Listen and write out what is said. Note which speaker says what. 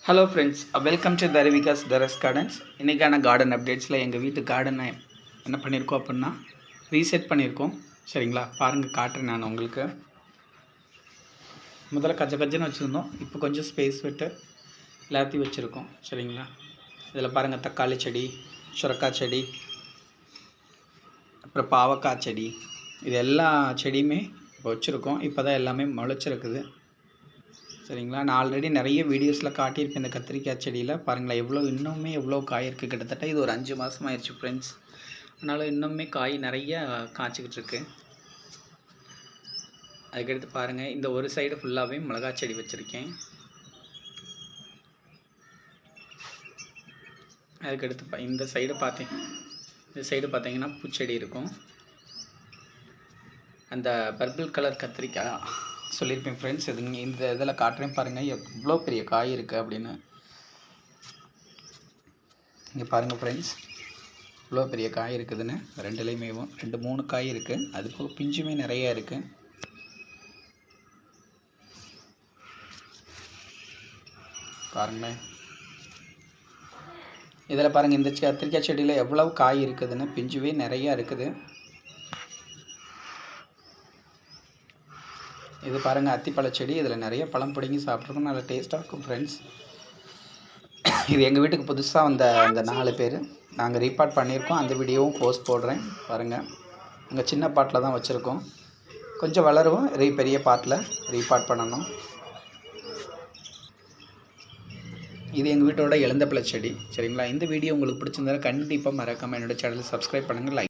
Speaker 1: Hello friends, welcome to தரவிகாஸ் தரஸ் gardens. இன்றைக்கான கார்டன் அப்டேட்ஸில் எங்கள் வீட்டு கார்டனை என்ன பண்ணியிருக்கோம் அப்படின்னா ரீசெட் பண்ணியிருக்கோம். சரிங்களா, பாருங்கள், காட்டுறேன் நான் உங்களுக்கு. முதல்ல கஜன்னு வச்சுருந்தோம், இப்போ கொஞ்சம் ஸ்பேஸ் விட்டு எல்லாத்தையும் வச்சுருக்கோம். சரிங்களா, இதில் பாருங்கள், தக்காளி செடி, சுரக்காய் செடி, அப்புறம் பாவக்காய் செடி, இது எல்லா செடியுமே இப்போ வச்சுருக்கோம். இப்போ தான் எல்லாமே முளைச்சிருக்குது. சரிங்களா, நான் ஆல்ரெடி நிறைய வீடியோஸில் காட்டியிருப்பேன். இந்த கத்திரிக்காய் செடியில் பாருங்களேன், இன்னுமே எவ்வளோ காய் இருக்குது. கிட்டத்தட்ட இது ஒரு 5 மாதம் ஆயிடுச்சு ஃப்ரெண்ட்ஸ். அதனால் இன்னுமே காய் நிறைய காய்ச்சிக்கிட்டு இருக்கு. அதுக்கடுத்து பாருங்கள், இந்த ஒரு சைடு ஃபுல்லாகவே மிளகாய் செடி வச்சுருக்கேன். அதுக்கடுத்து இந்த சைடு பார்த்தீங்கன்னா பூச்செடி இருக்கும். அந்த பர்பிள் கலர் கத்திரிக்காய் சொல்லியிருப்பேன் ஃப்ரெண்ட்ஸ். இந்த இதில் காட்டுறேன் பாருங்கள், எவ்வளோ பெரிய காய் இருக்குது அப்படின்னு. இங்கே பாருங்கள் ஃப்ரெண்ட்ஸ், இவ்வளோ பெரிய காய் இருக்குதுன்னு. ரெண்டுலேயுமே 2-3 காய் இருக்குது. அது போக பிஞ்சுமே நிறையா இருக்குது. பாருங்களேன், இதில் பாருங்கள், இந்த கத்திரிக்காய் செடியில் எவ்வளோ காய் இருக்குதுன்னு. பிஞ்சுவே நிறையா இருக்குது. இது பாருங்கள், அத்திப்பழ செடி. இதில் நிறைய பழம் பிடிங்கி சாப்பிட்ருக்கோம். நல்லா டேஸ்ட்டாக இருக்கும் ஃப்ரெண்ட்ஸ். இது எங்கள் வீட்டுக்கு புதுசாக வந்த அந்த 4 பேர் நாங்கள் ரீபார்ட் பண்ணியிருக்கோம். அந்த வீடியோவும் போஸ்ட் போடுறேன் பாருங்கள். அங்கே சின்ன பாட்டில் தான் வச்சுருக்கோம். கொஞ்சம் வளரும், பெரிய பாட்டில் ரீபார்ட் பண்ணணும். இது எங்கள் வீட்டோட இளந்தப்பழ செடி. சரிங்களா, இந்த வீடியோ உங்களுக்கு பிடிச்சிருந்தாலும் கண்டிப்பாக மறக்காமல் என்னோடய சேனலை சப்ஸ்கிரைப் பண்ணுங்கள், லைக்